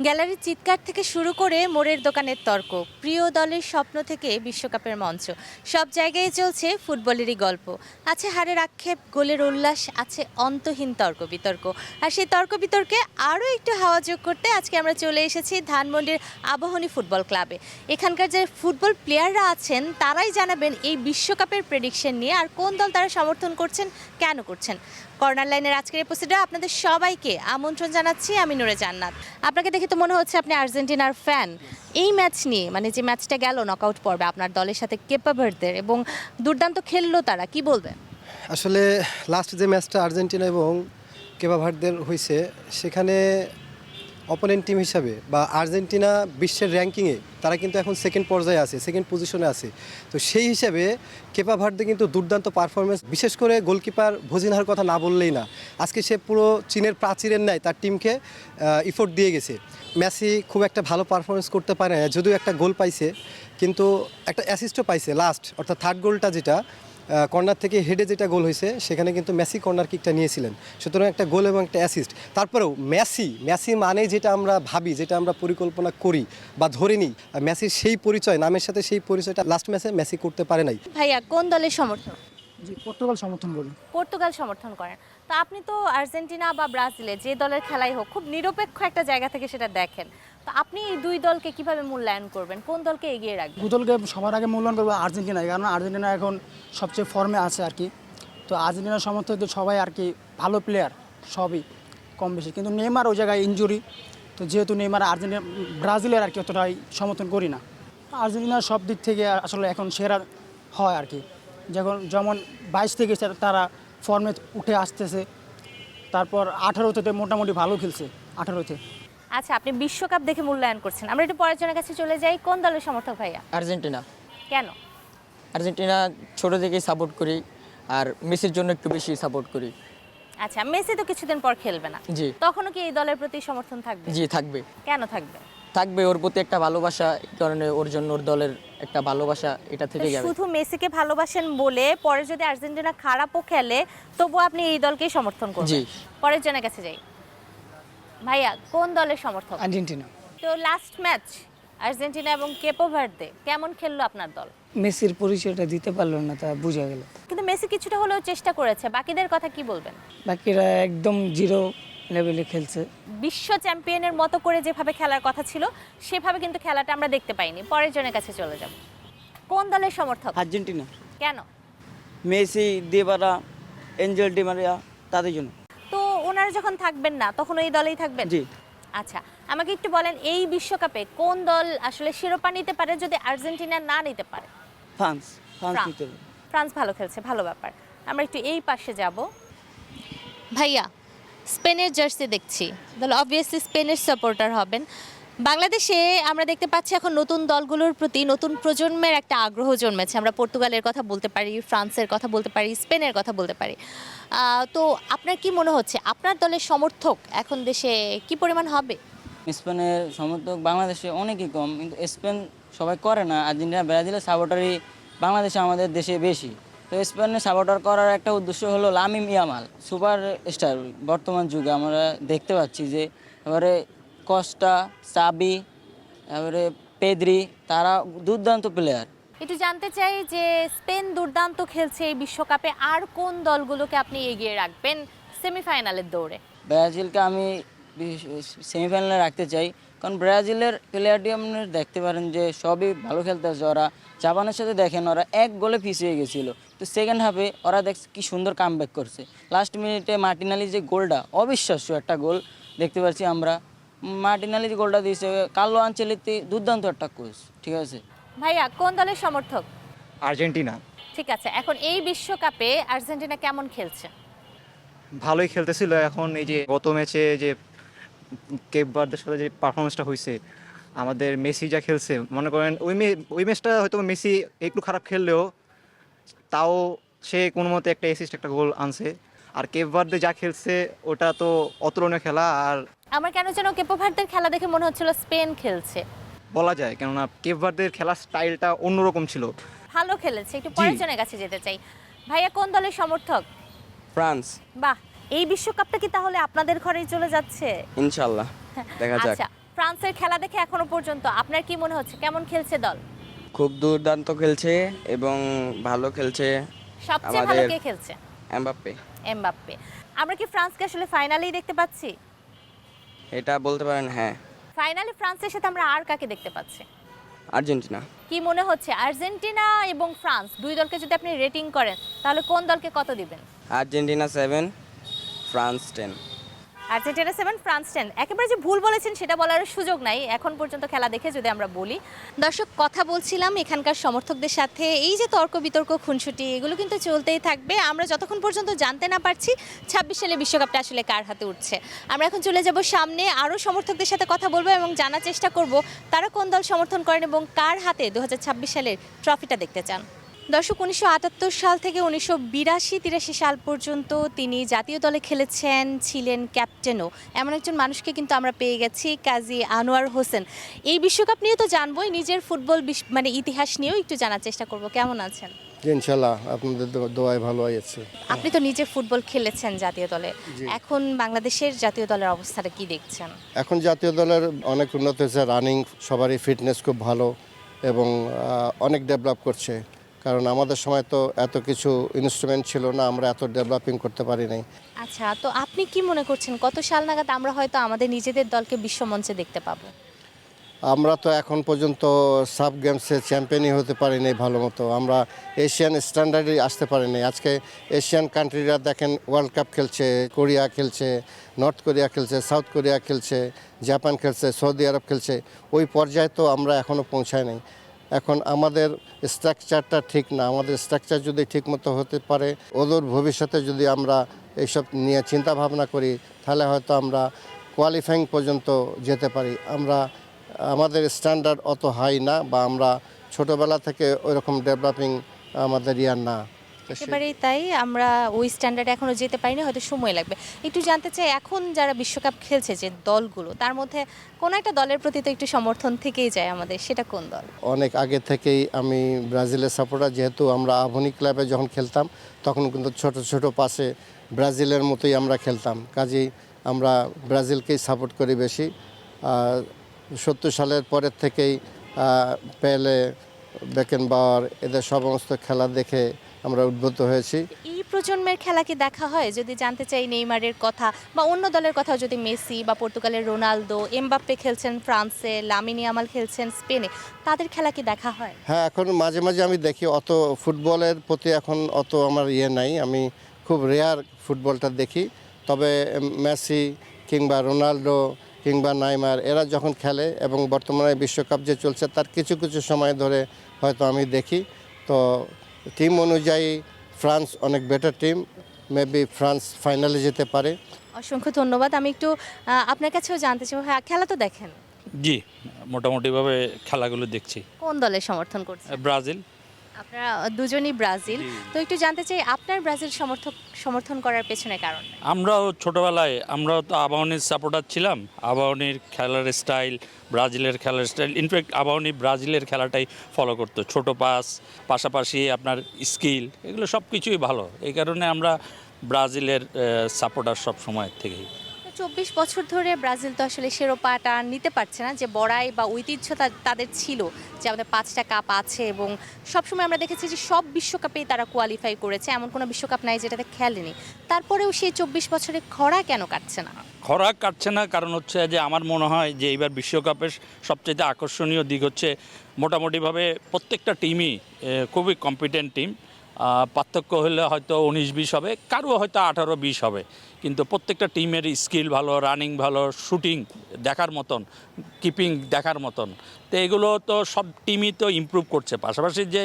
গ্যালারির চিৎকার থেকে শুরু করে মোড়ের দোকানের তর্ক, প্রিয় দলের স্বপ্ন থেকে বিশ্বকাপের মঞ্চ, সব জায়গায় চলছে ফুটবলেরই গল্প। আছে হারের আক্ষেপ, গোলের উল্লাস, আছে অন্তহীন তর্ক বিতর্ক। আর সেই তর্ক বিতর্কে আরও একটু হাওয়া যোগ করতে আজকে আমরা চলে এসেছি ধানমন্ডির আবাহনী ফুটবল ক্লাবে। এখানকার যে ফুটবল প্লেয়াররা আছেন তারাই জানাবেন এই বিশ্বকাপের প্রেডিকশন নিয়ে, আর কোন দল তারা সমর্থন করছেন, কেন করছেন। কর্নার লাইনের আজকের এপিসোডে আপনাদের সবাইকে আমন্ত্রণ জানাচ্ছি। আমি নূরে জান্নাত। আপনাকে দেখে তো মনে হচ্ছে আপনি আর্জেন্টিনার ফ্যান। এই ম্যাচ নিয়ে, মানে যে ম্যাচটা গেল নকআউট পর্বে আপনার দলের সাথে কেপা ভার্দের, এবং দুর্দান্ত খেললো তারা, কি বলবেন? আসলে লাস্ট যে ম্যাচটা আর্জেন্টিনা এবং কেপা ভার্দের হয়েছে, সেখানে অপোনেন্ট টিম হিসাবে বা আর্জেন্টিনা বিশ্বের র্যাঙ্কিংয়ে তারা কিন্তু এখন সেকেন্ড পর্যায়ে আছে, সেকেন্ড পজিশনে আছে। তো সেই হিসাবে কেপা ভার্দে কিন্তু দুর্দান্ত পারফরমেন্স, বিশেষ করে গোলকিপার ভোজিনহার কথা না বললেই না। আজকে সে পুরো চীনের প্রাচীরের ন্যায় তার টিমকে ইফোর্ট দিয়ে গেছে। মেসি খুব একটা ভালো পারফরমেন্স করতে পারে না, যদিও একটা গোল পাইছে, কিন্তু একটা অ্যাসিস্টও পাইছে লাস্ট, অর্থাৎ থার্ড গোলটা যেটা কর্নার থেকে হেডে যেটা গোল হয়েছে, সেখানে কিন্তু মেসি কর্নার কিকটা নিয়েছিলেন। সুতরাং একটা গোল এবং একটা অ্যাসিস্ট। তারপরেও মেসি মানে যেটা আমরা ভাবি, যেটা আমরা পরিকল্পনা করি বা ধরে নিই, মেসির সেই পরিচয়, নামের সাথে সেই পরিচয়টা লাস্ট ম্যাচে মেসি করতে পারে নাই। ভাইয়া কোন দলের সমর্থক? জি, পর্তুগাল সমর্থন করি। পর্তুগাল সমর্থন করেন। তো আপনি তো আর্জেন্টিনা বা ব্রাজিলে যে দলের খেলাই হোক, খুব নিরপেক্ষ একটা জায়গা থেকে সেটা দেখেন। তো আপনি এই দুই দলকে কিভাবে মূল্যায়ন করবেন, কোন দলকে এগিয়ে রাখবেন? দুদলকে সবার আগে মূল্যায়ন করবো আর্জেন্টিনায়, কারণ আর্জেন্টিনা এখন সবচেয়ে ফর্মে আছে আর কি। তো আর্জেন্টিনার সমর্থকদের সবাই আর কি ভালো প্লেয়ার, সবই কম বেশি, কিন্তু নেইমার ওই জায়গায় ইনজুরি। তো যেহেতু নেইমার আর্জেন্টিনা, ব্রাজিলের আর কি অতটাই সমর্থন করি না। আর্জেন্টিনার সব দিক থেকে আসলে এখন সেরা হয় আর কি। যেমন 22 থেকে তারা ফর্মে উঠে আসতেছে, তারপর 18তে মোটামুটি ভালো খেলছে 18তে। আচ্ছা, আপনি বিশ্বকাপ দেখে মূল্যায়ন করছেন। আমরা একটু পরের জনের কাছে চলে যাই। কোন দলের সমর্থক ভাইয়া? আর্জেন্টিনা। কেন? আর্জেন্টিনা ছোটো থেকেই সাপোর্ট করি, আর মেসির জন্য একটু বেশি সাপোর্ট করি। আচ্ছা, মেসি তো কিছুদিন পর খেলবে না, জি তখনও কি এই দলের প্রতি সমর্থন থাকবে? জি থাকবে। কেন থাকবে? থাকবে, ওর প্রতি একটা ভালোবাসা, এই কারণে ওর জন্য ওর দলের একটা ভালোবাসা এটা থেকে যাবে। শুধু মেসিকে ভালোবাসেন বলে পরে যদি আর্জেন্টিনা খারাপও খেলে তবু আপনি এই দলকেই সমর্থন করবেন? জি। পরের জনের কাছে যাই। ভাইয়া কোন দলের সমর্থক? আর্জেন্টিনা। তো লাস্ট ম্যাচ আর্জেন্টিনা এবং কেপো ভার্দে, কেমন খেললো আপনার দল? মেসির পরিচয়টা দিতে পারলো না, তা বোঝা গেল। কিন্তু মেসি কিছুটা হলেও চেষ্টা করেছে, বাকিদের কথা কি বলবেন? বাকিরা একদম জিরো লেভেলে খেলছে। বিশ্ব চ্যাম্পিয়নের মতো করে যেভাবে খেলার কথা ছিল সেভাবে কিন্তু খেলাটা আমরা দেখতে পাইনি। পরের জনের কাছে চলে যাব। কোন দলের সমর্থক? আর্জেন্টিনা। কেন? মেসি, দিবারা, এঞ্জেল ডি মারিয়া, তাদের জন্য। তো ওনারা যখন থাকবেন না তখন ওই দলেই থাকবেন? জি। আচ্ছা, আমাকে একটু বলেন এই বিশ্বকাপে কোন দল আসলে শিরোপা নিতে পারে যদি আর্জেন্টিনা না নিতে পারে? France France. নিতে হবে। ফ্রান্স ভালো খেলছে, ভালো ব্যাপার। আমরা একটু এই পাশে যাব। ভাইয়া স্পেনের জার্সি দেখছি, তাহলে অবভিয়াসলি স্পেনের সাপোর্টার হবেন। বাংলাদেশে আমরা দেখতে পাচ্ছি এখন নতুন দলগুলোর প্রতি নতুন প্রজন্মের একটা আগ্রহ জন্মেছে। আমরা পর্তুগালের কথা বলতে পারি, ফ্রান্সের কথা বলতে পারি, স্পেনের কথা বলতে পারি। তো আপনার কি মনে হচ্ছে আপনার দলের সমর্থক এখন দেশে কি পরিমাণ হবে? স্পেনের সমর্থক বাংলাদেশে অনেকই কম, কিন্তু স্পেন সবাই করে না। আর্জেন্টিনা, ব্রাজিলের সাপোর্টারই বাংলাদেশে আমাদের দেশে বেশি। তো স্পেনের সাপোর্টার করার একটা উদ্দেশ্য হলো লামিন ইয়ামাল, সুপার স্টার বর্তমান যুগে আমরা দেখতে পাচ্ছি যে। এবারে কস্টা, সাবি, তারপরে পেদ্রি, তারা দুর্দান্ত প্লেয়ার। একটু জানতে চাই যে স্পেন দুর্দান্ত খেলছে এই বিশ্বকাপে, আর কোন দলগুলোকে আপনি এগিয়ে রাখবেন সেমিফাইনালের দৌড়ে? ব্রাজিলকে আমি সেমিফাইনালে রাখতে চাই, কারণ ব্রাজিলের প্লেয়ারটি আপনি দেখতে পারেন যে সবই ভালো খেলতেছে। ওরা জাপানের সাথে দেখেন, ওরা এক গোলে পিছিয়ে গেছিলো, তো সেকেন্ড হাফে ওরা দেখছে কি সুন্দর কামব্যাক করছে। লাস্ট মিনিটে মার্টিনালি যে গোলটা, অবিশ্বাস্য একটা গোল দেখতে পাচ্ছি আমরা। মার্টিনালি যে গোলটা দিয়েছে, কার্লো আনচেলত্তি দুর্দান্ত একটা কোচ, ঠিক আছে। ভাইয়া কোন দলের সমর্থক? আর্জেন্টিনা। ঠিক আছে, এখন এই বিশ্বকাপে আর্জেন্টিনা কেমন খেলছে? ভালোই খেলতেছিল। এখন এই যে গত ম্যাচে যে কেপ ভার্দের সাথে যে পারফরমেন্সটা হয়েছে, আমাদের মেসি যা খেলছে, মনে করেন ওই ম্যাচটা হয়তো মেসি একটু খারাপ খেললেও তাও সে কোনো মতে একটা অ্যাসিস্ট, একটা গোল আনছে। আর কেপ ভার্দে যা খেলছে ওটা তো অতুলনীয় খেলা। আর আমার কেন যেন কেপো ভার্দের খেলা দেখে মনে হচ্ছিল স্পেন খেলছে। বলা যায়, কেননা কেপ ভার্দের খেলার স্টাইলটা অন্যরকম ছিল। ভালো খেলেছে। একটু পরের জনের কাছে যেতে চাই। ভাইয়া কোন দলের সমর্থক? ফ্রান্স। বাহ, এই বিশ্বকাপটা কি তাহলে আপনাদের ঘরেই চলে যাচ্ছে? ইনশাল্লাহ, দেখা যাক। আচ্ছা, ফ্রান্সের খেলা দেখে এখনো পর্যন্ত আপনার কি মনে হচ্ছে কেমন খেলছে দল? খুব দুর্দান্ত খেলছে এবং ভালো খেলছে সবচেয়ে ভালো আমাদের কে খেলছে? এমবাপ্পে। এমবাপ্পে। আমরা কি ফ্রান্সকে আসলে ফাইনালেই দেখতে পাচ্ছি? এটা বলতে পারেন, হ্যাঁ। ফাইনালে ফ্রান্সের সাথে আমরা আর কাকে দেখতে পাচ্ছি? আর্জেন্টিনা। কি মনে হচ্ছে আর্জেন্টিনা এবং ফ্রান্স দুই দলকে যদি আপনি রেটিং করেন তাহলে কোন দলকে কত দিবেন? Argentina 7, France 10। Argentina 7 France 10। একেবারে যে ভুল বলেছেন সেটা বলার সুযোগ নাই এখন পর্যন্ত খেলা দেখে যদি আমরা বলি। দর্শক, কথা বলছিলাম এখানকার সমর্থকদের সাথে। এই যে তর্ক বিতর্ক খুনসুটি এগুলো কিন্তু চলতেই থাকবে আমরা যতক্ষণ পর্যন্ত জানতে না পারছি 26 সালে বিশ্বকাপটা আসলে কার হাতে উঠছে। আমরা এখন চলে যাব সামনে, আরও সমর্থকদের সাথে কথা বলবো এবং জানার চেষ্টা করব তারা কোন দল সমর্থন করেন এবং কার হাতে 2026 সালের ট্রফিটা দেখতে চান। দর্শক, 1978 সাল থেকে 1982-83 সাল পর্যন্ত তিনি জাতীয় দলে খেলেছেন, ছিলেন ক্যাপ্টেনও। এমন একজন মানুষকে কিন্তু আমরা পেয়ে গেছি, কাজী আনোয়ার হোসেন। এই বিশ্বকাপ নিয়ে তো জানবোই, নিজের ফুটবল মানে ইতিহাস নিয়েও একটু জানার চেষ্টা করব। কেমন আছেন? ইনশাল্লাহ আপনাদের দোয়ায় ভালো আছে। আপনি তো নিজে ফুটবল খেলেছেন জাতীয় দলে, এখন বাংলাদেশের জাতীয় দলের অবস্থাটা কি দেখছেন? এখন জাতীয় দলের অনেক উন্নত হয়েছে, রানিং সবারই ফিটনেস খুব ভালো এবং অনেক ডেভেলপ করছে। কারণ আমাদের সময় তো এত কিছু ইনস্ট্রুমেন্ট ছিল না, আমরা এত ডেভেলপিং করতে পারি নাই। আচ্ছা, তো আপনি কি মনে করছেন কত সাল নাগাদ আমরা হয়তো আমাদের নিজেদের দলকে বিশ্বমঞ্চে দেখতে পাবো? আমরা তো এখন পর্যন্ত সাব গেমসে চ্যাম্পিয়নই হতে পারিনি ভালো মতো, আমরা এশিয়ান স্ট্যান্ডার্ডে আসতে পারিনি। আজকে এশিয়ান কান্ট্রিরা দেখেন ওয়ার্ল্ড কাপ খেলছে, কোরিয়া খেলছে, নর্থ কোরিয়া খেলছে, সাউথ কোরিয়া খেলছে, জাপান খেলছে, সৌদি আরব খেলছে। ওই পর্যায়ে তো আমরা এখনও পৌঁছাই নাই। এখন আমাদের স্ট্রাকচারটা ঠিক না, আমাদের স্ট্রাকচার যদি ঠিকমতো হতে পারে, ওদের ভবিষ্যতে যদি আমরা এইসব নিয়ে চিন্তা ভাবনা করি তাহলে হয়তো আমরা কোয়ালিফাইং পর্যন্ত যেতে পারি। আমাদের স্ট্যান্ডার্ড অত হাই না, বা আমরা ছোটোবেলা থেকে ওইরকম ডেভেলপিং আমাদের ইয়ার না। একেবারেই তাই, আমরা ওই স্ট্যান্ডার্ডে এখনও যেতে পারিনি, হয়তো সময় লাগবে। একটু জানতে চাই, এখন যারা বিশ্বকাপ খেলছে যে দলগুলো, তার মধ্যে কোনো একটা দলের প্রতি তো একটু সমর্থন থেকেই যায় আমাদের, সেটা কোন দল? অনেক আগে থেকেই আমি ব্রাজিলের সাপোর্টার, যেহেতু আমরা আধুনিক ক্লাবে যখন খেলতাম তখন কিন্তু ছোট ছোট পাশে ব্রাজিলের মতোই আমরা খেলতাম, কাজেই আমরা ব্রাজিলকেই সাপোর্ট করি বেশি। 70 সালের পরের থেকেই পেলে, বেকেনবাওয়ার এদের সমস্ত খেলা দেখে আমরা উদ্বুদ্ধ হয়েছি। এই প্রজন্মের খেলা কি দেখা হয়? যদি জানতে চাই নেইমারের কথা বা অন্য দলের কথা, যদি মেসি বা পর্তুগালের রোনালদো, এমবাপ্পে খেলছেন ফ্রান্সে, লামিন ইয়ামাল খেলছেন স্পেনে, তাদের খেলা কি দেখা হয়? হ্যাঁ, এখন মাঝে মাঝে আমি দেখি, অত ফুটবলের প্রতি এখন অত আমার নাই, আমি খুব রেয়ার ফুটবলটা দেখি। তবে মেসি কিংবা রোনালদো কিংবা নেইমার এরা যখন খেলে এবং বর্তমানে বিশ্বকাপ যে চলছে তার কিছু কিছু সময় ধরে হয়তো আমি দেখি। তো টিম অনুযায়ী ফ্রান্স অনেক বেটার টিম, মেবি ফ্রান্স ফাইনালে যেতে পারে। অসংখ্য ধন্যবাদ। আমি একটু আপনার কাছেও জানতে চাই, হ্যাঁ খেলা তো দেখেন? জি, মোটামুটিভাবে খেলাগুলো দেখছি। কোন দলের সমর্থন করছেন? ব্রাজিল। আপনারা দুজনই ব্রাজিল, তো একটু জানতে চাই আপনার ব্রাজিল সমর্থন করার পেছনে কারণ? আমরাও ছোটোবেলায় আমরাও তো আবাহনীর সাপোর্টার ছিলাম। আবাহনীর খেলার স্টাইল, ব্রাজিলের খেলার স্টাইল, ইনফ্যাক্ট আবাহনী ব্রাজিলের খেলাটাই ফলো করতো। ছোট পাস, পাশাপাশি আপনার স্কিল, এগুলো সব কিছুই ভালো। এই কারণে আমরা ব্রাজিলের সাপোর্টার সব সময় থেকেই। 24 বছর ধরে ব্রাজিল তো আসলে শিরোপাটা নিতে পারছে না, যে বড়াই বা ঐতিহ্য তাদের ছিল যে আমাদের 5টা কাপ আছে, এবং সবসময় আমরা দেখেছি যে সব বিশ্বকাপেই তারা কোয়ালিফাই করেছে, এমন কোনো বিশ্বকাপ নাই যেটাতে খেলেনি। তারপরেও সেই 24 বছরে খরা কেন কাটছে না? খরা কাটছে না কারণ হচ্ছে যে আমার মনে হয় যে এইবার বিশ্বকাপের সবচেয়ে আকর্ষণীয় দিক হচ্ছে মোটামুটিভাবে প্রত্যেকটা টিমই খুবই কম্পিটেন্ট টিম। পার্থক্য হলে হয়তো 19-20 হবে, কারো হয়তো 18-20 হবে, কিন্তু প্রত্যেকটা টিমের স্কিল ভালো, রানিং ভালো, শুটিং দেখার মতন, কিপিং দেখার মতন। তো এগুলো তো সব টিমই তো ইমপ্রুভ করছে, পাশাপাশি যে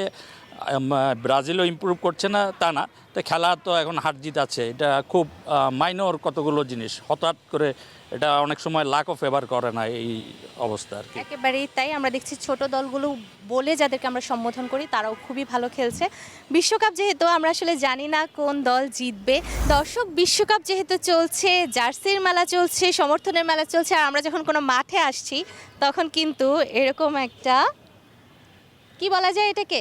ব্রাজিলও ইমপ্রুভ করছে না তা না। তো খেলা তো এখন হার জিত আছে, এটা খুব মাইনর কতগুলো জিনিস, হঠাৎ করে এটা অনেক সময় লাকও ফেভার করে না এই অবস্থা আর কি। একেবারেই তাই, আমরা দেখছি ছোট দলগুলো বলে যাদেরকে আমরা সম্বোধন করি তারাও খুবই ভালো খেলছে। বিশ্বকাপ যেহেতু আমরা আসলে জানি না কোন দল জিতবে। দর্শক, বিশ্বকাপ যেহেতু চলছে, জার্সির মেলা চলছে, সমর্থনের মেলা চলছে, আর আমরা যখন কোনো মাঠে আসছি তখন কিন্তু এরকম একটা, কি বলা যায় এটাকে,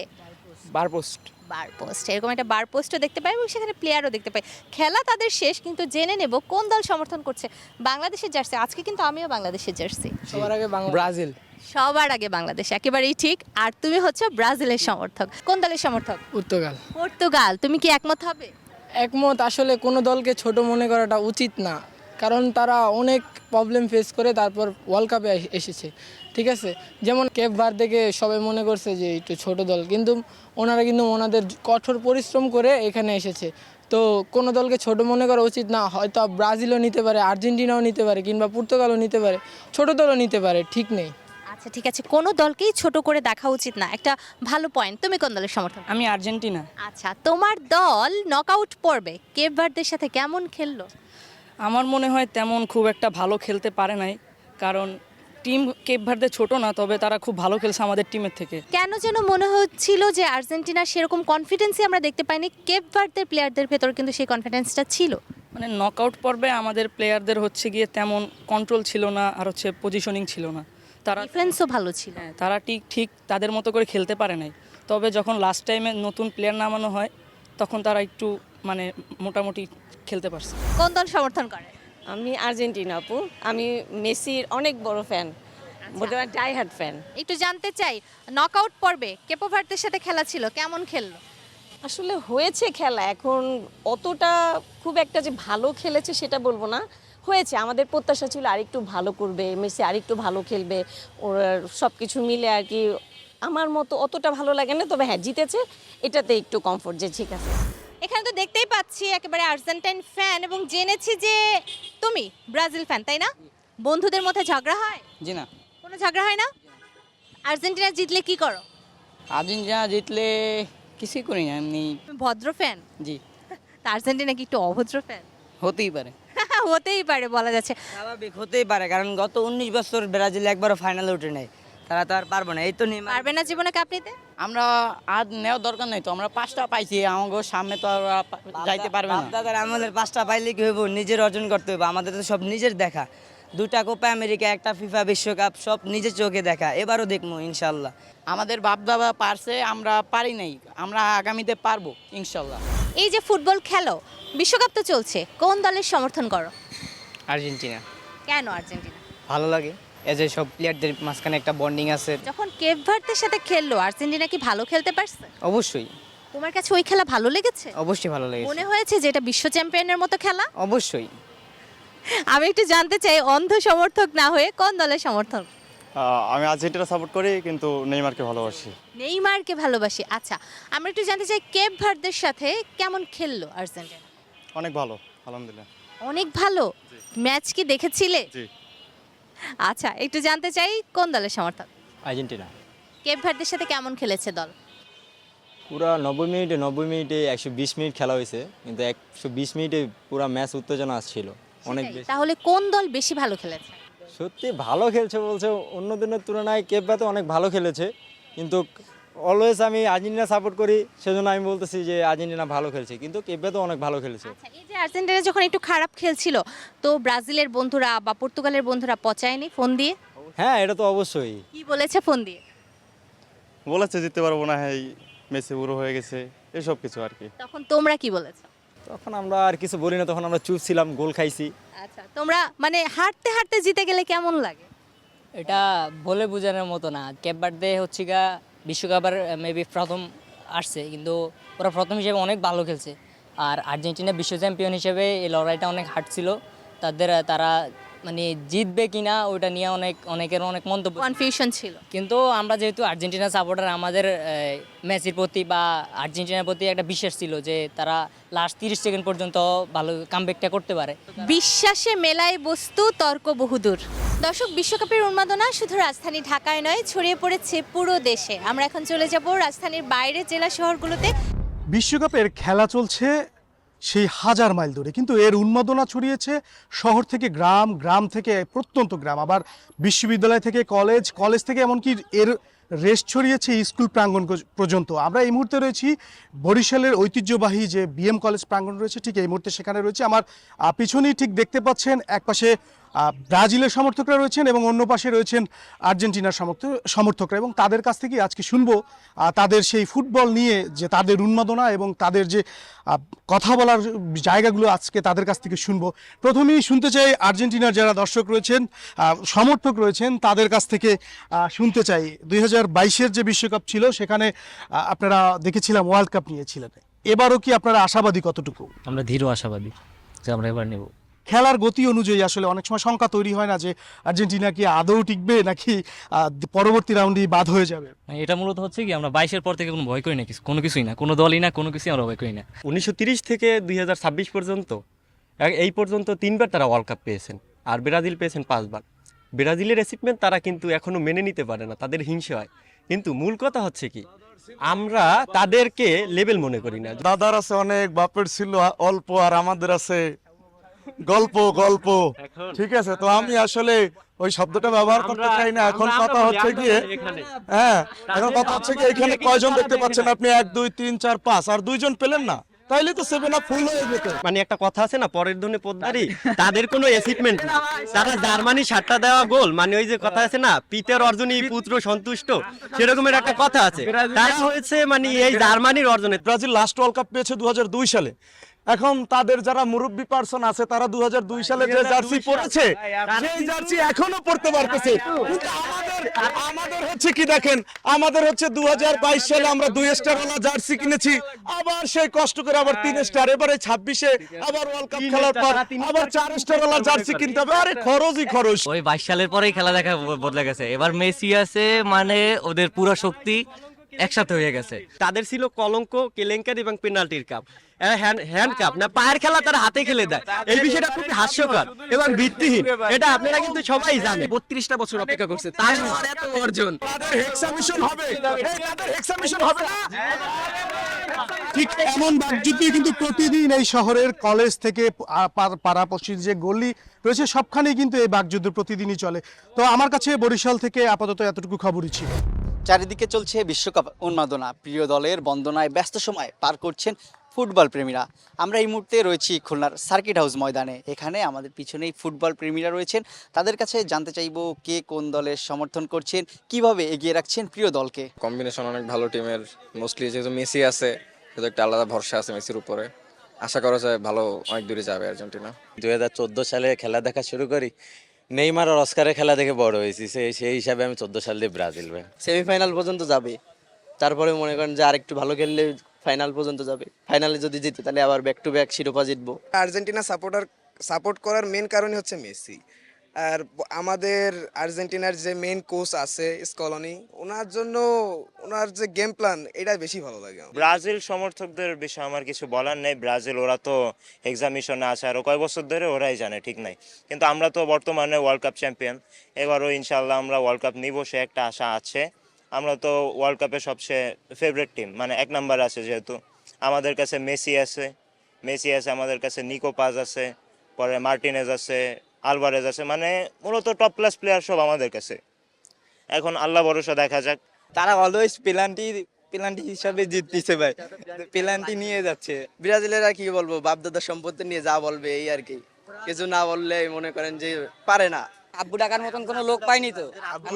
বার পোস্ট। বার পোস্ট, এরকম একটা বার পোস্টও দেখতে পাই এবং সেখানে প্লেয়ারও দেখতে পাই। খেলা তাদের শেষ, কিন্তু জেনে নেব কোন দল সমর্থন করছে বাংলাদেশের জার্সি। আজকে কিন্তু আমিও বাংলাদেশের জার্সি। সবার আগে ব্রাজিল। সবার আগে বাংলাদেশ, একেবারেই ঠিক। আর তুমি হচ্ছে ব্রাজিলের সমর্থক। কোন দলের সমর্থক? পর্তুগাল। পর্তুগাল। তুমি কি একমত হবে? একমত। আসলে কোনো দলকে ছোট মনে করাটা উচিত না, কারণ তারা অনেক প্রবলেম ফেস করে তারপর ওয়ার্ল্ড কাপে এসেছে, ঠিক আছে। যেমন কেপ ভার্দেকে সবাই মনে করছে যে একটু ছোট দল, কিন্তু ওনারা কিন্তু ওনাদের কঠোর পরিশ্রম করে এখানে এসেছে। তো কোনো দলকে ছোট মনে করা উচিত না। হয়তো ব্রাজিলও নিতে পারে, আর্জেন্টিনাও নিতে পারে, কিংবা পর্তুগালও নিতে পারে, ছোট দলও নিতে পারে, ঠিক নেই। আচ্ছা ঠিক আছে, কোনো দলকেই ছোট করে দেখা উচিত না, একটা ভালো পয়েন্ট। তুমি কোন দলের সমর্থক? আমি আর্জেন্টিনা। আচ্ছা, তোমার দল নকআউট পর্বে কেপ ভার্দের সাথে কেমন খেললো? আমার মনে হয় তেমন খুব একটা ভালো খেলতে পারে নাই, কারণ টিম কেপ ভার্দে ছোট না, তবে তারা খুব ভালো খেলছে আমাদের টিমের থেকে। কেন যেন মনে হচ্ছিল যে আর্জেন্টিনার সেরকম কনফিডেন্সই আমরা দেখতে পাইনি, কেপ ভার্দের প্লেয়ারদের ভেতর কিন্তু সেই কনফিডেন্সটা ছিল। মানে নকআউট পর্বে আমাদের প্লেয়ারদের হচ্ছে গিয়ে তেমন কন্ট্রোল ছিল না, আর হচ্ছে পজিশনিং ছিল না। তারা ডিফেন্সও ভালো ছিল। হ্যাঁ, তারা ঠিক তাদের মতো করে খেলতে পারে নাই। তবে যখন লাস্ট টাইমে নতুন প্লেয়ার নামানো হয়, তখন তারা একটু মানে মোটামুটি খেলতে পারছে। কোন দল সমর্থন করে? আমি আর্জেন্টিনা আপু। আমি মেসির অনেক বড় ফ্যান, বলতে পারেন ডাই হার্ড ফ্যান। একটু জানতে চাই, নকআউট পর্বে কেপ ভার্দের সাথে খেলা ছিল, কেমন খেললো? আসলে হয়েছে খেলা, এখন অতটা খুব একটা যে ভালো খেলেছে সেটা বলবো না, হয়েছে। আমাদের প্রত্যাশা ছিল আরেকটু ভালো করবে, মেসি আরেকটু ভালো খেলবে, ওর সব কিছু মিলে আর কি আমার মতো অতটা ভালো লাগে না। তবে হ্যাঁ, জিতেছে, এটাতে একটু কমফোর্ট যে ঠিক আছে। এখানে তো দেখতেই পাচ্ছি একেবারে আর্জেন্টাইন ফ্যান, এবং জেনেছি যে তুমি ব্রাজিল ফ্যান, তাই না? বন্ধুদের মধ্যে ঝগড়া হয়? জি না, কোনো ঝগড়া হয় না? আর্জেন্টিনা জিতলে কি করো? আর্জেন্টিনা জিতলে কিছুই করি না, এমনি। তুমি ভদ্র ফ্যান? জি, তা আর্জেন্টিনা কি একটু অভদ্র ফ্যান? হতেই পারে। হতেই পারে, বলা যাচ্ছে। স্বাভাবিক, হতেই পারে, কারণ গত 19 বছর ব্রাজিল একবারও ফাইনালে উঠে নেয়, তারা তো আর পারবে না। এই তো নেইমার। পারবে না জীবনে কাপ নিতে? আমরা আর নেওয়ার দরকার নেই তো, আমরা 5টা পাইছি, আমাকে সামনে তো আর যাইতে পারবে না। দাদার আমাদের 5টা পাইলে কি হইব, নিজের অর্জন করতে হবে। আমাদের তো সব নিজের দেখা, 2টা কোপা আমেরিকা, একটা ফিফা বিশ্বকাপ, সব নিজের চোখে দেখা। এবারও দেখবো ইনশাল্লাহ। আমাদের বাপ দাদা পারছে, আমরা পারি নাই, আমরা আগামীতে পারবো ইনশাল্লাহ। এই যে ফুটবল খেলো, বিশ্বকাপ তো চলছে, কোন দলের সমর্থন করো? আর্জেন্টিনা। কেন আর্জেন্টিনা? ভালো লাগে, এজ এ সব প্লেয়ারদের মাঝখানে একটা বন্ডিং আছে। যখন কেপ ভার্দের সাথে খেললো, আর্জেন্টিনা কি ভালো খেলতে পারছে? অবশ্যই, তোমার কাছে ওই খেলা ভালো লেগেছে? অবশ্যই ভালো লেগেছে। মনে হয়েছে যে এটা বিশ্ব চ্যাম্পিয়নের মতো খেলা? অবশ্যই। আমি একটু জানতে চাই, অন্ধ সমর্থক না হয়ে কোন দলের সমর্থক? আমি আর্জেন্টিনা সাপোর্ট করি, কিন্তু নেইমারকে ভালোবাসি। নেইমারকে ভালোবাসি। আচ্ছা, আমরা একটু জানতে চাই কেপ ভার্দের সাথে কেমন খেললো আর্জেন্টিনা? অনেক ভালো, আলহামদুলিল্লাহ। অনেক ভালো। ম্যাচ কি দেখেছিলে? জি। আচ্ছা, একটু জানতে চাই কোন দলের সমর্থক? আর্জেন্টিনা। কেপ ভার্দের সাথে কেমন খেলেছে দল? পুরা 90 মিনিটে 120 মিনিট খেলা হয়েছে, কিন্তু 120 মিনিটে পুরা ম্যাচ উত্তেজনা ছিল অনেক সেটাই। বেশি। তাহলে কোন দল বেশি ভালো খেলেছে? সত্যি ভালো খেলছে বলছে, অন্য দিনের তুলনায় কেপ ভার্দে অনেক ভালো খেলেছে, কিন্তু অলওয়েজ আমি আর্জেন্টিনা সাপোর্ট করি, সেজন্য আমি বলতেছি যে আর্জেন্টিনা ভালো খেলছে, কিন্তু কেপ ভার্দে অনেক ভালো খেলেছে। আচ্ছা, এই যে আর্জেন্টিনা যখন একটু খারাপ খেলছিল, তো ব্রাজিলের বন্ধুরা বা পর্তুগালের বন্ধুরা পচায়নি ফোন দিয়ে? হ্যাঁ, এটা তো অবশ্যই। কি বলেছে ফোন দিয়ে? বলেছে জিততে পারবো না, হ্যাঁ মেসি বুড়ো হয়ে গেছে, এসব কিছু আর কি। তখন তোমরা কি বলেছো? তখন আমরা আর কিছু বলি না, তখন আমরা চুপ ছিলাম, গোল খাইছি। আচ্ছা, তোমরা মানে হাঁটতে হাঁটতে জিতে গেলে কেমন লাগে? এটা বলে বোঝানোর মতো না। কেপ ভার্দে হচ্ছে গা বিশ্বকাপের মেবি প্রথম আসছে, কিন্তু ওরা প্রথম হিসেবে অনেক ভালো খেলছে। আর আর্জেন্টিনা বিশ্ব চ্যাম্পিয়ন হিসেবে এই লড়াইটা অনেক হার্ড ছিল তারা মানে জিতবে কিনা ওইটা নিয়ে অনেকের অনেক মন্তব্য, কনফিউশন ছিল। কিন্তু আমরা যেহেতু আর্জেন্টিনা সাপোর্টার, আমাদের মেসির প্রতি বা আর্জেন্টিনার প্রতি একটা বিশ্বাস ছিল যে তারা লাস্ট 30 সেকেন্ড পর্যন্ত ভালো কামব্যাকটা করতে পারে। বিশ্বাসে মেলায় বস্তু, তর্ক বহুদূর। দর্শক, বিশ্বকাপের উন্মাদনা শুধু রাজধানী ঢাকায় নয়, ছড়িয়ে পড়েছে পুরো দেশে। আমরা এখন চলে যাব রাজধানীর বাইরে জেলা শহরগুলোতে। বিশ্বকাপের খেলা চলছে সেই হাজার মাইল দূরে, কিন্তু এর উন্মাদনা ছড়িয়েছে শহর থেকে গ্রাম, গ্রাম থেকে প্রত্যন্ত গ্রাম, আবার বিশ্ববিদ্যালয় থেকে কলেজ, কলেজ থেকে এমনকি এর রেশ ছড়িয়েছে স্কুল প্রাঙ্গণ পর্যন্ত। আমরা এই মুহূর্তে রয়েছি বরিশালের ঐতিহ্যবাহী যে বিএম কলেজ প্রাঙ্গণ রয়েছে, ঠিক এই মুহূর্তে সেখানে রয়েছে। আমার পিছনেই ঠিক দেখতে পাচ্ছেন, একপাশে ব্রাজিলের সমর্থকরা রয়েছেন এবং অন্য পাশে রয়েছেন আর্জেন্টিনার সমর্থকরা, এবং তাদের কাছ থেকে আজকে শুনবো তাদের সেই ফুটবল নিয়ে যে তাদের উন্মাদনা এবং তাদের যে কথা বলার জায়গাগুলো আজকে তাদের কাছ থেকে শুনবো। প্রথমেই শুনতে চাই আর্জেন্টিনার যারা দর্শক রয়েছেন, সমর্থক রয়েছেন, তাদের কাছ থেকে শুনতে চাই 2022-এর যে বিশ্বকাপ ছিল সেখানে আপনারা দেখেছিলাম ওয়ার্ল্ড কাপ নিয়েছিলেন, এবারও কি আপনারা আশাবাদী কতটুকু? আমরা দৃঢ় আশাবাদী যে আমরা এবার নেব। খেলার গতি অনুযায়ী আসলে অনেক সময় শঙ্কা তৈরি হয় না যে আর্জেন্টিনা কি আদৌ টিকবে নাকি পরবর্তী রাউন্ডেই বাদ হয়ে যাবে? এটা মূলত হচ্ছে কি আমরা 22-এর পর থেকে কোনো ভয় করি না, কোনো কিছুই না, কোনো দলই না, কোনো কিছুই আমরা ভয় করি না। 1930 থেকে 2026 পর্যন্ত এই পর্যন্ত 3বার তারা ওয়ার্ল্ড কাপ পেয়েছেন, আর ব্রাজিল পেয়েছেন 5বার। ব্রাজিলের অ্যাচিভমেন্ট তারা কিন্তু এখনো মেনে নিতে পারে না, তাদের হিংসা হয়। কিন্তু মূল কথা হচ্ছে কি, আমরা তাদেরকে লেভেল মনে করি না। দাদার আছে অনেক, বাপের ছিল অল্প, আর আমাদের আছে গল্প গল্প। ঠিক আছে, তো আমি আসলে ওই শব্দটা ব্যবহার করতে চাই না। এখন কথা হচ্ছে গিয়ে, হ্যাঁ, এখন কথা হচ্ছে কি, এখানে কয়জন দেখতে পাচ্ছেন আপনি? 1 2 3 4 5, আর 2 জন পেলেন না, তাইলে তো 7 আপ ফুল হয়ে যেত। মানে একটা কথা আছে না, পরের ধনে পদ্মারি, তাদের কোনো অ্যাচিভমেন্ট নেই। তারা জার্মানি 7টা দেওয়া গোল, মানে ওই যে কথা আছে না, পিতার অর্জনে পুত্র সন্তুষ্ট, সেরকমের একটা কথা আছে। তারা হয়েছে মানে এই জার্মানির অর্জনে। ব্রাজিল লাস্ট ওয়ার্ল্ড কাপ পেয়েছে 2002 সালে। এখন তাদের যারা মুরব্বী পার্সন আছে তারা 2002 সালে যে জার্সি পরেছে সেই জার্সি এখনো পড়তে পারতেছে। কিন্তু আমাদের হচ্ছে কি দেখেন, আমাদের হচ্ছে 2022 সালে আমরা 2 স্টার ওয়ালা জার্সি কিনেছি, আবার সেই কষ্ট করে আবার 3 স্টার, এবারে 26-এ আবার ওয়ার্ল্ড কাপ খেলার পর আবার 4 স্টার ওয়ালা জার্সি কিনতে হবে। আরে খরচই খরচ। ওই 22 সালের পরেই খেলা দেখা বদলে গেছে। এবার মেসি আছে মানে ওদের পুরো শক্তি একসাথে হয়ে গেছে। তাদের ছিল কলঙ্ক, কেলেঙ্কারি এবং পেনাল্টির কাপ, হ্যান্ড কাপ না, পায়ের খেলা তারা হাতে খেলে দেয়। এই বিষয়টা খুব হাস্যকর এবং ভিত্তিহীন, এটা আপনারা কিন্তু সবাই জানেন। 32টা বছর অপেক্ষা করছে, তার এত অর্জন। তাদের হেক্সামিশন হবে, তাদের হেক্সামিশন হবে না। ঠিক এমন বাকযুদ্ধ কিন্তু প্রতিদিন এই শহরের কলেজ থেকে পাড়াপড়শির যে গলি রয়েছে সবখানেই কিন্তু এই বাকযুদ্ধ প্রতিদিনই চলে। তো আমার কাছে বরিশাল থেকে আপাতত এতটুকু খবরই ছিল। চারিদিকে চলছে বিশ্বকাপ উন্মাদনা, প্রিয় দলের বন্দনায় ব্যস্ত সময় পার করছেন ফুটবল প্রেমীরা। আমরা এই মুহূর্তে রয়েছি খুলনার সার্কিট হাউস ময়দানে। এখানে আমাদের পিছনেই ফুটবল প্রেমীরা রয়েছেন, তাদের কাছে জানতে চাইবো কে কোন দলের সমর্থন করছেন, কিভাবে এগিয়ে রাখছেন প্রিয় দলকে। কম্বিনেশন অনেক ভালো টিমের, মোস্টলি যেহেতু মেসি আছে সেহেতু একটা আলাদা ভরসা আছে মেসির উপরে। আশা করা যায় ভালো অনেক দূরে যাবে আর্জেন্টিনা। 2014 সালে খেলা দেখা শুরু করি, নেইমার আর অস্কারের খেলা দেখে বড় হয়েছি, সেই হিসাবে আমি 14 সাল দিয়ে ব্রাজিল ভাই। সেমিফাইনাল পর্যন্ত যাবে, তারপরে মনে করেন যে আরেকটু ভালো খেললে ফাইনাল পর্যন্ত যাবে। ফাইনালে যদি জিতে তাহলে আবার ব্যাক টু ব্যাক শিরোপা জিতবো। আর্জেন্টিনা সাপোর্ট করার মেন কারণই হচ্ছে মেসি। আর আমাদের আর্জেন্টিনার যে মেন কোচ আছে স্কলনি, ওনার জন্য ওনার যে গেম প্ল্যান এটা বেশি ভালো লাগে। ব্রাজিল সমর্থকদের বিষয়ে আমার কিছু বলার নেই। ব্রাজিল ওরা তো এক্সামিশনে আছে, আরও কয় বছর ধরে ওরাই জানে, ঠিক নাই। কিন্তু আমরা তো বর্তমানে ওয়ার্ল্ড কাপ চ্যাম্পিয়ন, এবারও ইনশাল্লাহ আমরা ওয়ার্ল্ড কাপ নিব, সে একটা আশা আছে। আমরা তো ওয়ার্ল্ড কাপের সবচেয়ে ফেভারিট টিম, মানে 1 নাম্বার আছে, যেহেতু আমাদের কাছে মেসি আছে, আমাদের কাছে নিকো পাজ আছে, পরে মার্টিনেজ আছে, আলভারেজ আছে, মানে মূলত টপ ক্লাস প্লেয়ার সব আমাদের কাছে। এখন আল্লাহ ভরসা, দেখা যাক। তারা অলওয়েজ পেনাল্টি হিসাবে জিততেছে ভাই, পেনাল্টি নিয়ে যাচ্ছে। ব্রাজিলেরা কি বলবো, বাপদাদার সম্পত্তি নিয়ে যা বলবে এই আর কি, কিছু না বললে মনে করেন যে পারে না। আব্বু ডাকার মতন কোনো লোক পাইনি তো,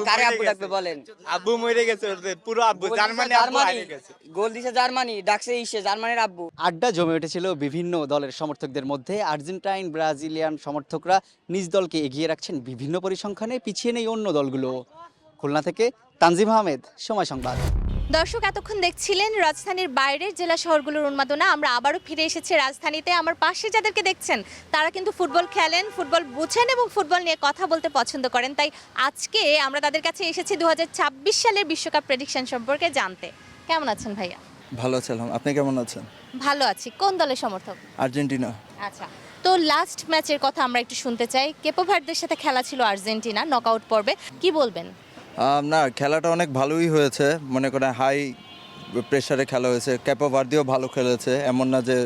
কারে আব্বু ডাকবে বলেন? আব্বু মরে গেছে, পুরো আব্বু জার্মানি গোল দিছে জার্মানি, ডাকছে জার্মানির আব্বু। আড্ডা জমে উঠেছিল বিভিন্ন দলের সমর্থকদের মধ্যে। আর্জেন্টাইন ব্রাজিলিয়ান সমর্থকরা নিজ দলকে এগিয়ে রাখছেন বিভিন্ন পরিসংখ্যানে, পিছিয়ে নেই অন্য দলগুলো। খুলনা থেকে তানজিম আহমেদ, সময় সংবাদ। দর্শক এতক্ষণ দেখছিলেন রাজধানীর বাইরের জেলা শহরগুলোর উন্মাদনা। আমরা আবারও ফিরে এসেছি রাজধানীতে। আমার পাশে যাদেরকে দেখছেন তারা কিন্তু ফুটবল খেলেন, ফুটবল বুঝেন এবং ফুটবল নিয়ে কথা বলতে পছন্দ করেন। তাই আজকে আমরা তাদের কাছে এসেছি 2026 সালের বিশ্বকাপ প্রেডিকশন সম্পর্কে জানতে। কেমন আছেন ভাইয়া? ভালো আছিলাম, আপনি কেমন আছেন? ভালো আছি। কোন দলের সমর্থক? আর্জেন্টিনা। আচ্ছা, তো লাস্ট ম্যাচের কথা আমরা একটু শুনতে চাই। কেপো ভার্দের সাথে খেলা ছিল আর্জেন্টিনা নকআউট পর্বে, কি বলবেন? না, খেলাটা অনেক ভালোই হয়েছে, মনে করেন হাই প্রেশারে খেলা হয়েছে। ক্যাপো ভার্দিও ভালো খেলেছে, এমন না যে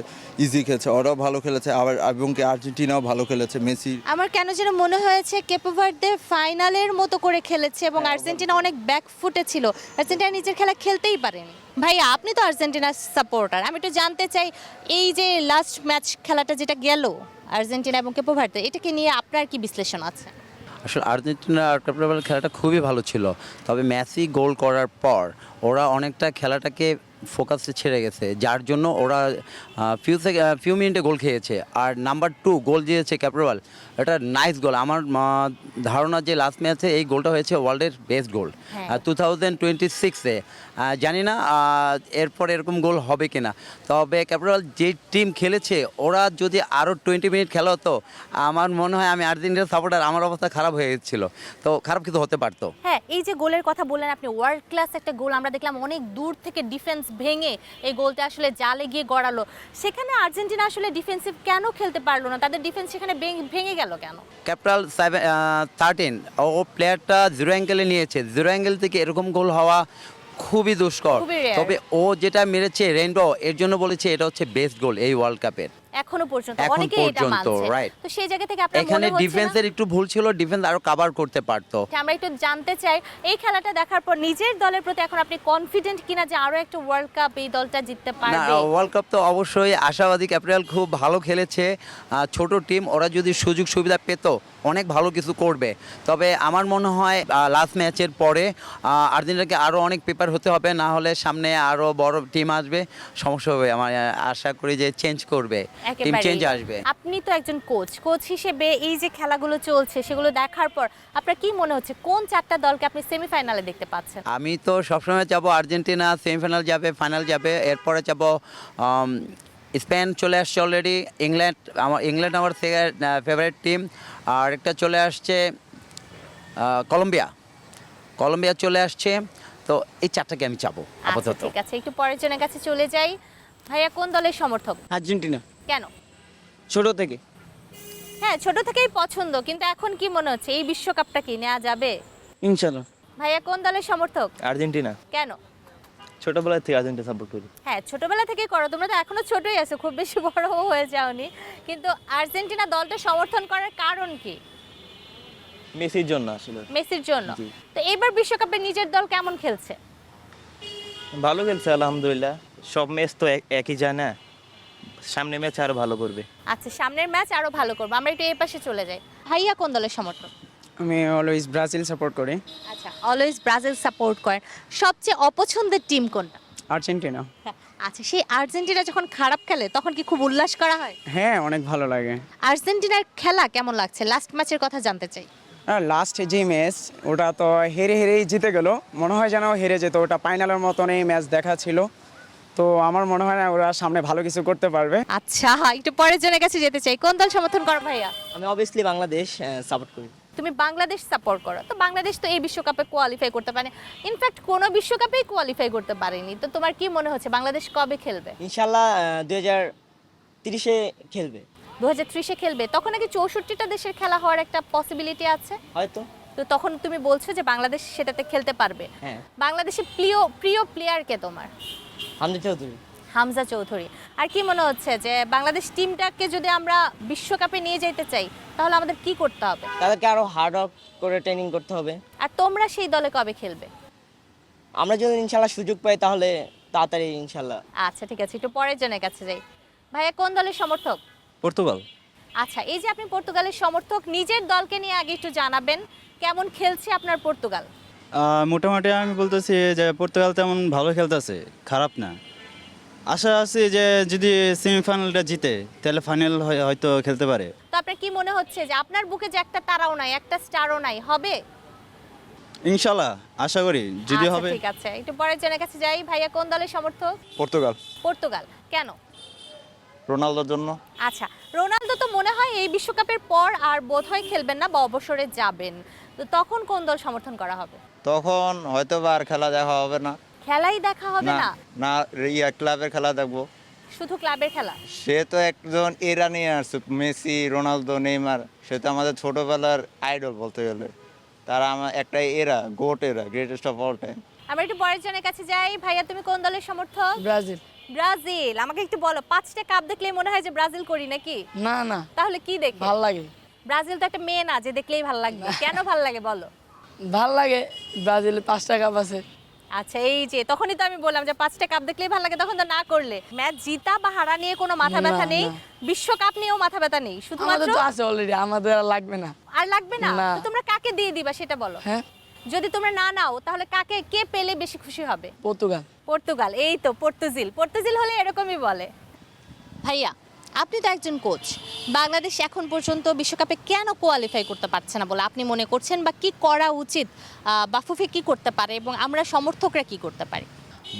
ইজি খেলেছে, ওরাও ভালো খেলেছে, আবার এবং কি আর্জেন্টিনাও ভালো খেলেছে। মেসি, আমার কেন যেন মনে হয়েছে কেপো ভার্দে ফাইনালের মতো করে খেলেছে এবং আর্জেন্টিনা অনেক ব্যাকফুটে ছিল। আর্জেন্টিনা নিজের খেলা খেলতেই পারেনি। ভাইয়া, আপনি তো আর্জেন্টিনার সাপোর্টার, আমি একটু জানতে চাই এই যে লাস্ট ম্যাচ খেলাটা যেটা গেল আর্জেন্টিনা এবং কেপো ভার্দে, এটাকে নিয়ে আপনার কি বিশ্লেষণ আছে? আসলে আর্জেন্টিনা আর কেপো ভার্দের খেলাটা খুবই ভালো ছিল, তবে মেসি গোল করার পর ওরা অনেকটা খেলাটাকে ফোকাসে ছেড়ে গেছে, যার জন্য ওরা ফিউ মিনিটে গোল খেয়েছে। আর নাম্বার 2 গোল দিয়েছে ক্যাপ্রোয়াল, এটা নাইস গোল। আমার ধারণা যে লাস্ট ম্যাচে এই গোলটা হয়েছে ওয়ার্ল্ডের বেস্ট গোল 2026-এ। জানি না এরপর এরকম গোল হবে কিনা, তবে ক্যাপ্রোয়াল যে টিম খেলেছে ওরা যদি আরও 20 মিনিট খেলা হতো, আমার মনে হয় আমি আর্জেন্টিনার সাপোর্টার, আমার অবস্থা খারাপ হয়ে গেছিলো। তো খারাপ কিছু হতে পারতো। হ্যাঁ, এই যে গোলের কথা বললেন আপনি, ওয়ার্ল্ড ক্লাস একটা গোল, আমরা দেখলাম অনেক দূর থেকে ডিফেন্স ভেঙে এই গোলটা আসলে জালে গিয়ে গড়ালো। সেখানে আর্জেন্টিনা আসলে ডিফেন্সিভ কেন খেলতে পারলো না? তাদের ডিফেন্স সেখানে ভেঙে গেল কেন? ক্যাপিটাল 13 ও প্লেয়ারটা 0 অ্যাঙ্গেলে নিয়েছে, 0 অ্যাঙ্গেল থেকে এরকম গোল হওয়া খুবই দুষ্কর। তবে ও যেটা মেরেছে রেইনবো, এর জন্য বলেছে এটা হচ্ছে বেস্ট গোল এই ওয়ার্ল্ড কাপের এখনো পর্যন্ত, এখন অনেকেই এটা পর্যন্ত, মানছে। রাইট। তো সেই জায়গা থেকে আপনার এখানে মনে হচ্ছে ডিফেন্সের একটু ভুল ছিল, ডিফেন্স আরো কভার করতে পারতো। আমরা একটু জানতে চাই এই খেলাটা দেখার পর নিজের দলের প্রতি এখন আপনি কনফিডেন্ট কিনা যে আরো একটা ওয়ার্ল্ড কাপ এই দলটা জিততে না, পারবে? ওয়ার্ল্ড কাপ তো অবশ্যই আশাবাদী। ক্যাপিটাল খুব ভালো খেলেছে, ছোট টিম, ওরা যদি সুযোগ সুবিধা পেত অনেক ভালো কিছু করবে। তবে আমার মনে হয় লাস্ট ম্যাচের পরে আর্জেন্টিনাকে আরও অনেক প্রিপেয়ার হতে হবে, না হলে সামনে আরও বড় টিম আসবে, সমস্যা হবে। আমার আশা করি যে চেঞ্জ করবে, টিম চেঞ্জ আসবে। আপনি তো একজন কোচ হিসেবে এই যে খেলাগুলো চলছে সেগুলো দেখার পর আপনার কি মনে হচ্ছে কোন 4টা দলকে আপনি সেমিফাইনালে দেখতে পাচ্ছেন? আমি তো সবসময় যাবো আর্জেন্টিনা সেমিফাইনাল যাবে, ফাইনাল যাবে, এরপরে যাব স্পেন চলে আসছে অলরেডি, ইংল্যান্ড আমার ফেভারিট টিম, আর একটা চলে আসছে কলম্বিয়া চলে আসছে। তো এই 4টাকে আমি চাবো আপাতত। ঠিক আছে, একটু পরের জনের কাছে চলে যাই। ভাইয়া কোন দলের সমর্থক? আর্জেন্টিনা। কেন? ছোট থেকে। হ্যাঁ, ছোট থেকেই পছন্দ, কিন্তু এখন কি মনে হচ্ছে এই বিশ্বকাপটা কি নেওয়া যাবে? ইনশাআল্লাহ। ভাইয়া কোন দলের সমর্থক? আর্জেন্টিনা। কেন? ছোটবেলা থেকে আর্জেন্টিনা সাপোর্ট করি। হ্যাঁ, ছোটবেলা থেকেই করো, তোমরা তো এখনো ছোটই আছো, খুব বেশি বড়ও হয়ে যাওনি, কিন্তু আর্জেন্টিনা দলটা সমর্থন করার কারণ কি? মেসির জন্য আসলে। মেসির জন্য। তো এবার বিশ্বকাপে নিজের দল কেমন খেলছে? ভালো খেলছে আলহামদুলিল্লাহ, সব ম্যাচ তো একই যায় না, সামনে ম্যাচ আরো ভালো করবে। আচ্ছা, সামনের ম্যাচ আরো ভালো করবো। আমরা একটু এই পাশে চলে যাই। ভাইয়া কোন দলের সমর্থক? আমি অলওয়েজ ব্রাজিল সাপোর্ট করি। আচ্ছা, অলওয়েজ ব্রাজিল সাপোর্ট করেন। সবচেয়ে অপছন্দের টিম কোনটা? আর্জেন্টিনা। হ্যাঁ, আচ্ছা, সেই আর্জেন্টিনা যখন খারাপ খেলে তখন কি খুব উল্লাস করা হয়? হ্যাঁ, অনেক ভালো লাগে। আর্জেন্টিনার খেলা কেমন লাগছে? লাস্ট ম্যাচের কথা জানতে চাই। লাস্ট যে ম্যাচ ওটা তো হেরেই জিতে গেল, মনে হয় যেন হেরে যেত, ওটা ফাইনালের মতনই ম্যাচ দেখা ছিল। তো আমার মনে হয় না ওরা সামনে ভালো কিছু করতে পারবে। আচ্ছা, একটু পরের জনের কাছে যেতে চাই। কোন দল সমর্থন করো ভাইয়া? আমি অবভিয়াসলি বাংলাদেশ সাপোর্ট করি। তুমি বাংলাদেশ সাপোর্ট করো, তো বাংলাদেশ তো এই বিশ্বকাপে কোয়ালিফাই করতে পারে, ইনফ্যাক্ট কোনো বিশ্বকাপেই কোয়ালিফাই করতে পারেনি। তো তোমার কি মনে হচ্ছে বাংলাদেশ কবে খেলবে? ইনশাআল্লাহ 2030-এ খেলবে। 2030-এ খেলবে? তখন নাকি 64টা দেশের খেলা হওয়ার একটা পসিবিলিটি আছে হয়তো। তো তখন তুমি বলছো যে বাংলাদেশ সেটাতে খেলতে পারবে। হ্যাঁ। বাংলাদেশের প্রিয় প্লেয়ার কে তোমার? হামজা চৌধুরী। আর কি মনে হচ্ছে যে বাংলাদেশ টিমটাকে যদি আমরা বিশ্বকাপে নিয়ে যেতে চাই তাহলে আমাদের কি করতে হবে? তাদেরকে আরো হার্ড ওয়ার্ক করে ট্রেনিং করতে হবে। আর তোমরা সেই দলে কবে খেলবে? আমরা যদি ইনশাআল্লাহ সুযোগ পাই তাহলে তাড়াতাড়ি ইনশাআল্লাহ। আচ্ছা, ঠিক আছে, একটু পরের জনের কাছে যাই। ভাইয়া কোন দলের সমর্থক? পর্তুগাল। আচ্ছা, এই যে আপনি পর্তুগালের সমর্থক, নিজের দলকে নিয়ে আগে একটু জানাবেন কেমন খেলছে আপনার পর্তুগাল? মোটামুটি আমি বলতেছি যে পর্তুগাল তেমন ভালো খেলতেছে, খারাপ না। আশা আছে যে যদি সেমিফাইনালটা জিতে তাহলে ফাইনাল হয়তো খেলতে পারে। তো আপনার কি মনে হচ্ছে যে আপনার বুকে যে একটা তারাও নাই, একটা স্টারও নাই, হবে? ইনশাআল্লাহ আশা করি যদি আচ্ছা, হবে। ঠিক আছে, একটু পরের জনের কাছে যাই। ভাইয়া কোন দলের সমর্থক? পর্তুগাল। পর্তুগাল। কেন? রোনালদোর জন্য। আচ্ছা, রোনালদো তো মনে হয় এই বিশ্বকাপের পর আর বোধহয় খেলবেন না বা অবসরে যাবেন, তো তখন কোন দল সমর্থন করা হবে? তখন হয়তো আর খেলা দেখা হবে না। খেলাই দেখা হবে না? না, ক্লাবের খেলা দেখবো। শুধু ক্লাবের খেলা? সে তো একজন এরা নিয়ে আসছে, মেসি, রোনালদো, নেইমার, সে তো আমাদের ছোটবেলার আইডল বলতে গেলে। তারা আমার একটা goat greatest of all time. আমরা একটু পরের জনের কাছে যাই। ভাইয়া তুমি কোন দলের সমর্থক? ব্রাজিল। ব্রাজিল। আমাকে একটু বলো, 5টা কাপ দেখলেই মনে হয় যে ব্রাজিল করি নাকি? না না, তাহলে কি দেখে ভাল লাগে? ব্রাজিল তো একটা মেয়ে না যে দেখলেই ভাল লাগবে। কেন ভাল লাগে বলো? ভাল লাগে, ব্রাজিলে 5টা কাপ আছে। আচ্ছা, এই যে তখনই তো আমি বললাম যে 5টা কাপ দেখলেই ভালো লাগে, তখন তো না করলে। ম্যাচ জিতা বা হারা নিয়ে কোনো মাথা ব্যথা নেই, বিশ্বকাপ নিয়েও মাথা ব্যথা নেই, শুধুমাত্র আমাদের তো আছে অলরেডি, আমাদের আর লাগবে না। আর লাগবে না? না। তো তোমরা কাকে দিয়ে দিবা সেটা বলো। হ্যাঁ, যদি তোমরা না নাও তাহলে কে পেলে বেশি খুশি হবে? পর্তুগাল। পর্তুগাল, এই তো পর্তুজিল হলে এরকমই বলে। ভাইয়া, আপনি তো একজন কোচ, বাংলাদেশ এখন পর্যন্ত বিশ্বকাপে কেন কোয়ালিফাই করতে পারছে না বলে আপনি মনে করছেন, বা কি করা উচিত, বাফুফে কি করতে পারে এবং আমরা সমর্থকরা কি করতে পারি?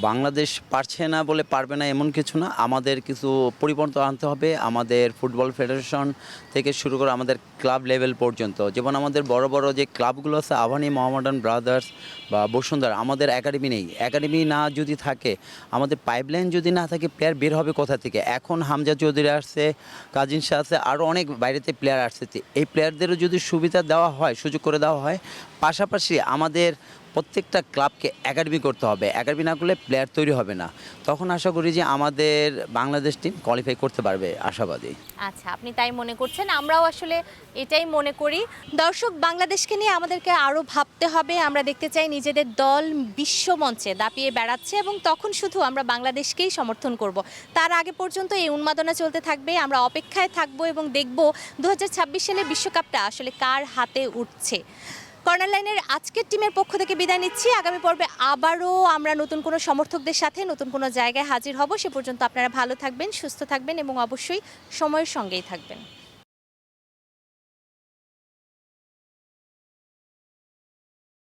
বাংলাদেশ পারছে না বলে পারবে না এমন কিছু না, আমাদের কিছু পরিবর্তন আনতে হবে। আমাদের ফুটবল ফেডারেশন থেকে শুরু করে আমাদের ক্লাব লেভেল পর্যন্ত, যেমন আমাদের বড় বড় যে ক্লাবগুলো আছে, আভানি, মোহামেডান ব্রাদার্স বা বসুন্ধরা, আমাদের একাডেমি নেই। একাডেমি না যদি থাকে, আমাদের পাইপলাইন যদি না থাকে, প্লেয়ার বের হবে কোথা থেকে? এখন হামজা চৌধুরী আসছে, কাজিন শাহ আছে, আরও অনেক বাইরেতে প্লেয়ার আসছে। এই প্লেয়ারদেরও যদি সুবিধা দেওয়া হয়, সুযোগ করে দেওয়া হয়, পাশাপাশি আমাদের প্রত্যেকটা ক্লাবকে একাডেমি করতে হবে। একাডেমি না করলে প্লেয়ার তৈরি হবে না। তখন আশা করি যে আমাদের বাংলাদেশ টিম কোয়ালিফাই করতে পারবে, আশাবাদী। আচ্ছা, আপনি তাই মনে করছেন, আমরাও আসলে এটাই মনে করি। দর্শক, বাংলাদেশকে নিয়ে আমাদেরকে আরও ভাবতে হবে। আমরা দেখতে চাই নিজেদের দল বিশ্বমঞ্চে দাপিয়ে বেড়াচ্ছে, এবং তখন শুধু আমরা বাংলাদেশকেই সমর্থন করব। তার আগে পর্যন্ত এই উন্মাদনা চলতে থাকবে, আমরা অপেক্ষায় থাকবো এবং দেখব 2026 সালে বিশ্বকাপটা আসলে কার হাতে উঠছে। কর্নার লাইনের আজকের টিমের পক্ষ থেকে বিদায় নিচ্ছি। আগামী পর্বে আবারও আমরা নতুন কোনো সমর্থকদের সাথে নতুন কোনো জায়গায় হাজির হব। সে পর্যন্ত আপনারা ভালো থাকবেন, সুস্থ থাকবেন এবং অবশ্যই সময়ের সঙ্গেই থাকবেন।